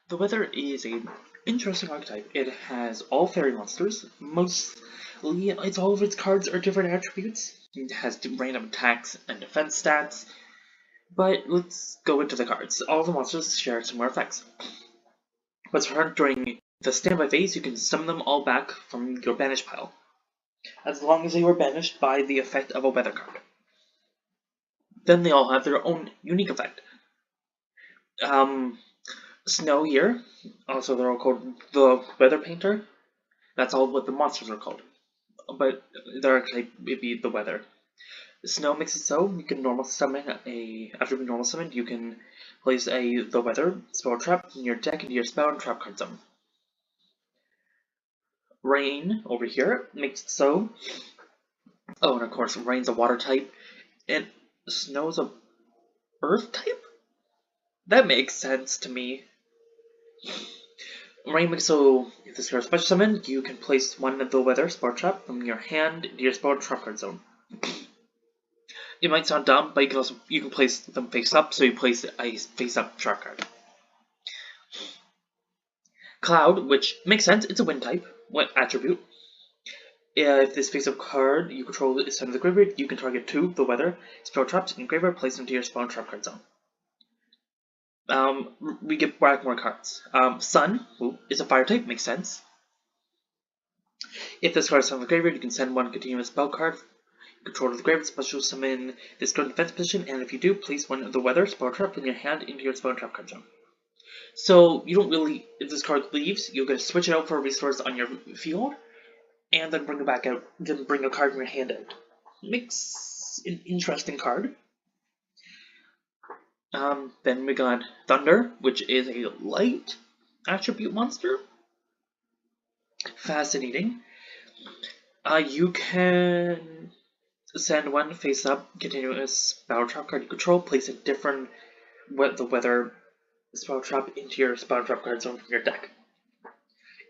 The Weather is an interesting archetype. It has all fairy monsters. Mostly, all of its cards are different attributes. It has random attacks and defense stats. But let's go into the cards. All the monsters share similar effects. What's hard during the standby phase, you can summon them all back from your banish pile, as long as they were banished by the effect of a weather card. Then they all have their own unique effect. Snow here, also they're all called the Weather Painter. That's all what the monsters are called, but their archetype would be the weather. Snow makes it so you can normal summon after being normal summoned, you can place the weather spell trap in your deck into your spell and trap card zone. Rain over here makes it so. Oh, and of course, rain's a water type, and snow's a earth type. That makes sense to me. Rain makes so if this card is special summoned, you can place one of the weather spell trap from your hand into your spell trap card zone. It might sound dumb, but you can place them face up, so you place a face up trap card. Cloud, which makes sense, it's a wind type. What attribute? If this face up card you control is sent to the graveyard, you can target 2 of the weather spell traps in graveyard, place them to your spell trap card zone. We get back more cards. Sun is a fire type, makes sense. If this card is sent to the graveyard, you can send one continuous spell card control of the graveyard, special summon this card in defense position, and if you do, place one of the weather spell trap in your hand into your spell trap card zone. So you don't really, if this card leaves, you're going to switch it out for a resource on your field, and then bring it back out, then bring a card from your hand out. Makes an interesting card. Then we got Thunder, which is a light attribute monster. Fascinating. You can send one face up continuous battle trap card you control, place a different the weather spell trap into your spell trap card zone from your deck.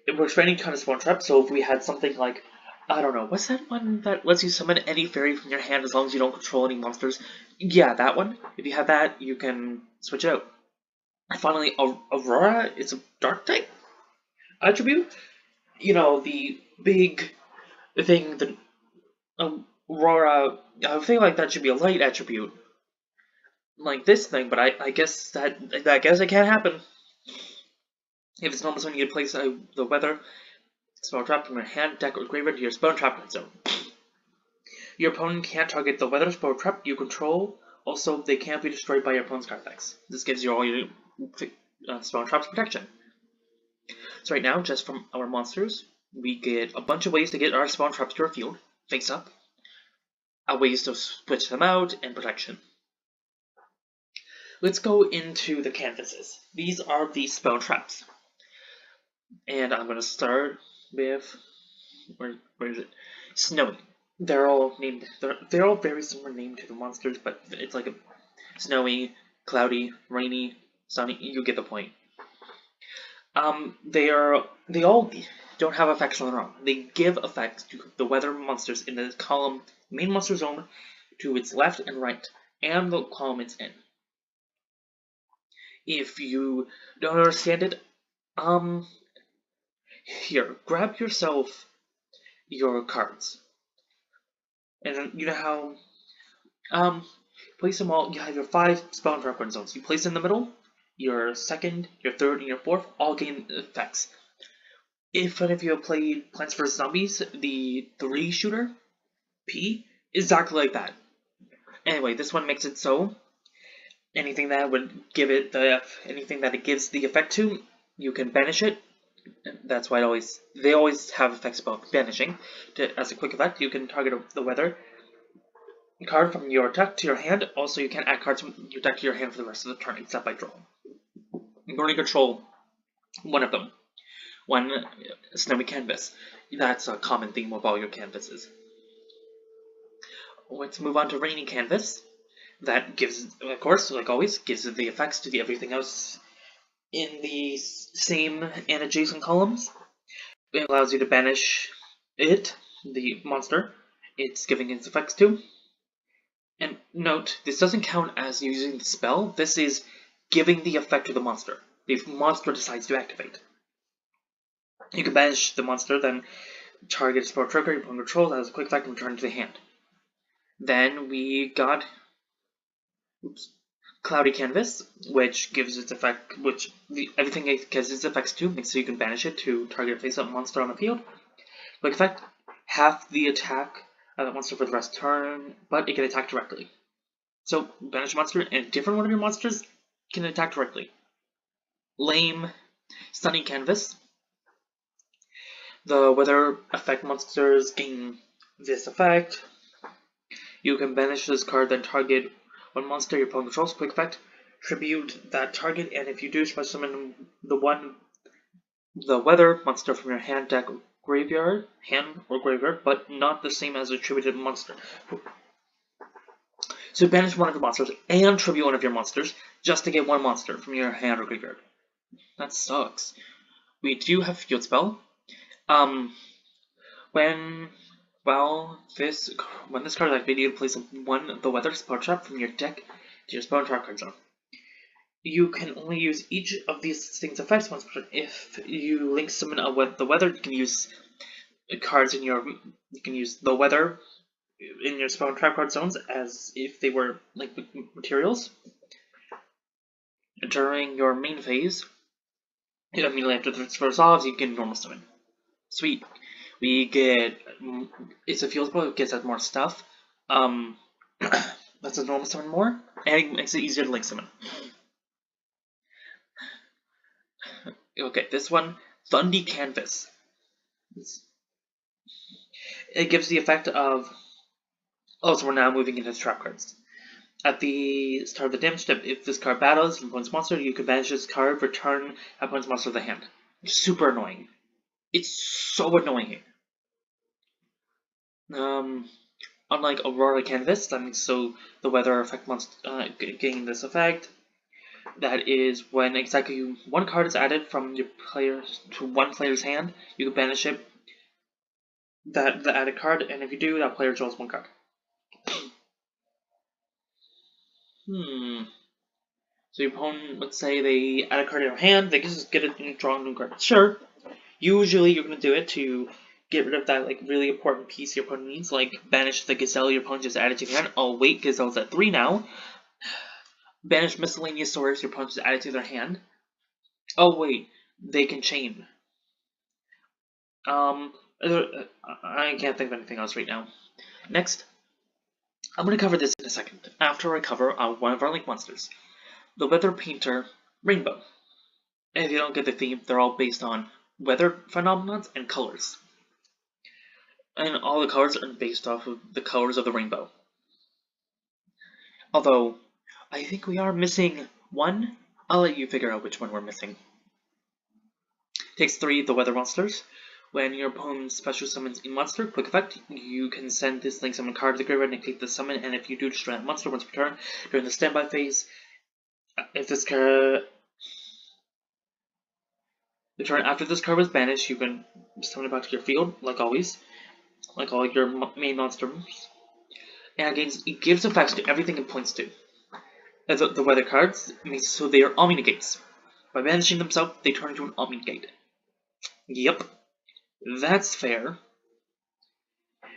It works for any kind of spell trap, so if we had something like, I don't know, what's that one that lets you summon any fairy from your hand as long as you don't control any monsters? Yeah, that one. If you have that, you can switch it out. And finally, Aurora is a dark type attribute. You know, the big thing that Aurora, I feel like that should be a light attribute. Like this thing, but I guess it can't happen. If it's normal, when you place the weather spell trap from your hand, deck, or graveyard to your spell trap zone. Your opponent can't target the weather spell trap you control. Also, they can't be destroyed by your opponent's card effects. This gives you all your spell traps protection. So right now, just from our monsters, we get a bunch of ways to get our spawn traps to our field, face up, ways to switch them out, and protection. Let's go into the canvases. These are the spell traps. And I'm going to start with, where is it? Snowy. They're all named, they're all very similar named to the monsters, but it's like a snowy, cloudy, rainy, sunny, you get the point. They all don't have effects on their own. They give effects to the weather monsters in the column main monster zone to its left and right, and the column it's in. If you don't understand it, here, grab yourself your cards. And you know how, place them all, you have your 5 spell trap zones. You place in the middle, your second, your third, and your fourth all gain effects. If any of you have played Plants vs. Zombies, the 3 shooter, P, is exactly like that. Anyway, this one makes it so anything that would give it anything that it gives the effect to, you can banish it. That's why they always have effects about banishing. As a quick effect, you can target the weather card from your deck to your hand. Also, you can add cards from your deck to your hand for the rest of the turn, except by draw. You're going to control one of them. One snowy canvas. That's a common theme of all your canvases. Let's move on to rainy canvas. That gives, of course, like always, gives the effects to everything else in the same and adjacent columns. It allows you to banish the monster, it's giving its effects to. And note, this doesn't count as using the spell, this is giving the effect to the monster. the monster decides to activate. You can banish the monster, then target spell trigger your opponent controls as a quick effect and return to the hand. Then we got Cloudy Canvas, which gives its effect, everything it gives its effects to, makes so you can banish it to target a face-up monster on the field. Quick effect, half the attack of that monster for the rest of the turn, but it can attack directly. So banish a monster, and a different one of your monsters can attack directly. Lame Stunning Canvas. The weather effect monsters gain this effect. You can banish this card, then target one monster your opponent controls. Quick effect, tribute that target, and if you do, special summon the weather monster from your hand, deck, graveyard, but not the same as a tributed monster. So banish one of your monsters and tribute one of your monsters just to get one monster from your hand or graveyard. That sucks. We do have Field Spell. When this card is activated, you place the weather spell trap from your deck to your spell trap card zone. You can only use each of these things effects once per turn. If you link summon the weather, you can use cards in your. You can use the weather in your spell trap card zones as if they were like materials. During your main phase, immediately after the spell resolves, you can normal summon. Sweet. We get it's a field spell. It gets us more stuff. Lets us normal summon more, and it makes it easier to link summon. Okay, this one, Thundy Canvas. It gives the effect of. Oh, so we're now moving into trap cards. At the start of the damage step, if this card battles an opponent's monster, you can banish this card, return opponent's monster to the hand. Super annoying. It's so annoying. Unlike Aurora Canvas, that makes so the weather effect monster gain this effect. That is when exactly one card is added from your player to one player's hand, you can banish it. The added card, and if you do, that player draws one card. So your opponent, let's say they add a card in their hand, they can just get it and draw a new card. Sure. Usually you're going to do it to get rid of that like really important piece your opponent needs, like banish the Gazelle your opponent just added to your hand. Oh wait, Gazelle's at 3 now. Banish Miscellaneous Source your opponent just added to their hand. Oh wait, they can chain. I can't think of anything else right now. Next, I'm going to cover this in a second, after I cover one of our Link monsters, the Weather Painter Rainbow. And if you don't get the theme, they're all based on weather phenomena and colors. And all the colors are based off of the colors of the rainbow. Although, I think we are missing one. I'll let you figure out which one we're missing. Takes 3, the weather monsters. When your opponent special summons a monster, quick effect, you can send this link summon card to the graveyard and take the summon, and if you do, destroy that monster once per turn. During the standby phase, if this card... The turn after this card was banished, you can summon it back to your field, like always. Like all your main monsters. And it gives effects to everything it points to. The weather cards, so they are Omni Negates. By banishing themselves, they turn into an Omni Negate. Yep. That's fair.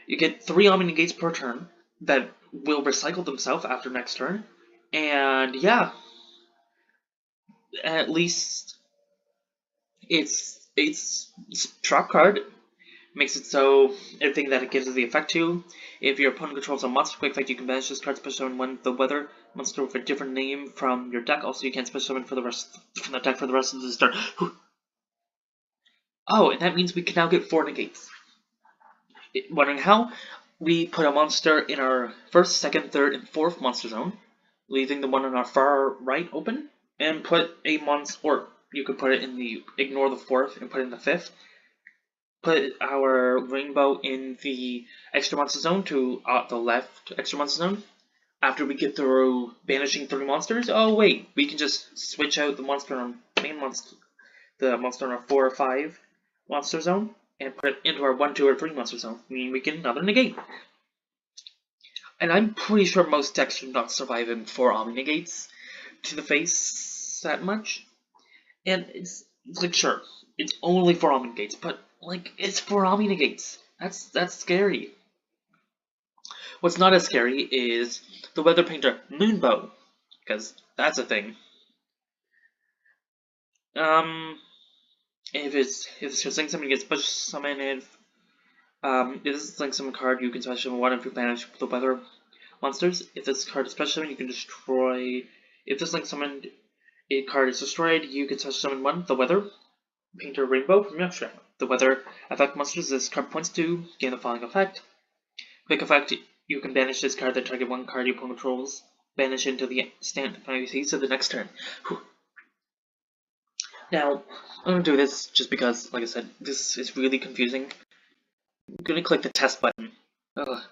You get 3 Omni Negates per turn that will recycle themselves after next turn. And yeah. At least it's trap card. Makes it so everything that it gives the effect to. If your opponent controls a monster quick effect, you can banish this card special summon the weather monster with a different name from your deck. Also, you can't special summon from the deck for the rest of the turn. Oh, and that means we can now get 4 negates. Wondering how? We put a monster in our first, second, third, and fourth monster zone, leaving the one on our far right open, and put a monster, or you could put it in ignore the fourth and put it in the fifth. Put our rainbow in the extra monster zone to the left extra monster zone. After we get through banishing 3 monsters, oh wait, we can just switch out the monster on main monster, the monster on our 4 or 5 monster zone, and put it into our 1, 2, or 3 monster zone. Meaning we get another negate. And I'm pretty sure most decks are not surviving 4 Omni Negates to the face that much. And it's like, sure, it's only for Omnigates, but like, it's for Omnigates. That's scary. What's not as scary is the Weather Painter Moonbow, because that's a thing. If it's saying somebody gets push summon, if this is like some card, you can special summon one if you banish the weather monsters. If this card is special summon, you can destroy. If this link summoned a card is destroyed, you can special summon one the weather painter rainbow from your extract. The weather effect monsters this card points to gain the following effect. Quick effect: you can banish this card that target one card your opponent controls. Banish into the stand phase of the next turn. Whew. Now, I'm gonna do this just because, like I said, this is really confusing. I'm gonna click the test button. Ugh.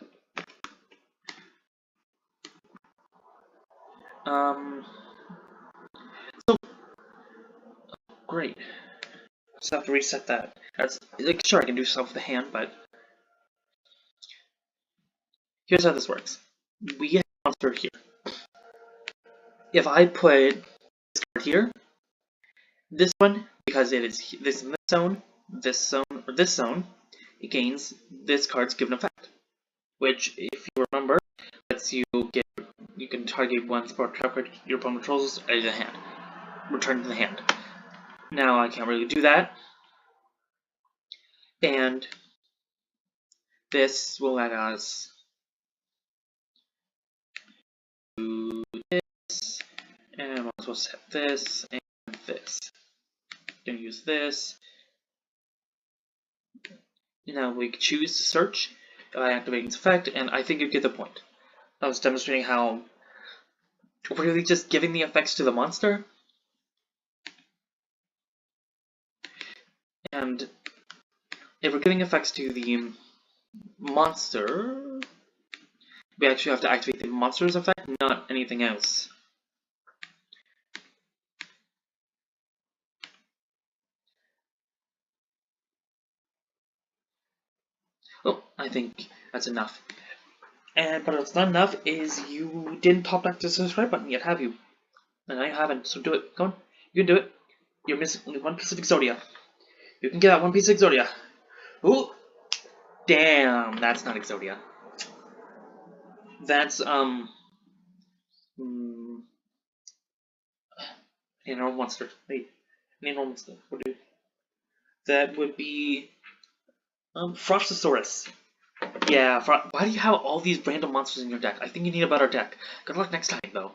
So great. Just have to reset that. That's like, sure, I can do stuff with the hand, but here's how this works. We have a monster here. If I put this card here, this one, because it is this in this zone, or this zone, it gains this card's given effect. Which, if you remember, lets you get you can target one spot card your opponent controls out of the hand. Return to the hand. Now I can't really do that. And this will let us do this, and I'm also set this and this. Gonna use this. Now we can choose to search by activating its effect, and I think you get the point. I was demonstrating how really just giving the effects to the monster, and if we're giving effects to the monster, we actually have to activate the monster's effect, not anything else. Oh, I think that's enough. But what's not enough is you didn't pop back to the subscribe button yet, have you? And I haven't, so do it. Come on, you can do it. You're missing only one piece of Exodia. You can get that one piece of Exodia. Ooh, damn, that's not Exodia. That's an normal monster. Wait, an normal monster. What do? That would be Frostosaurus. Yeah, why do you have all these random monsters in your deck? I think you need a better deck. Good luck next time, though.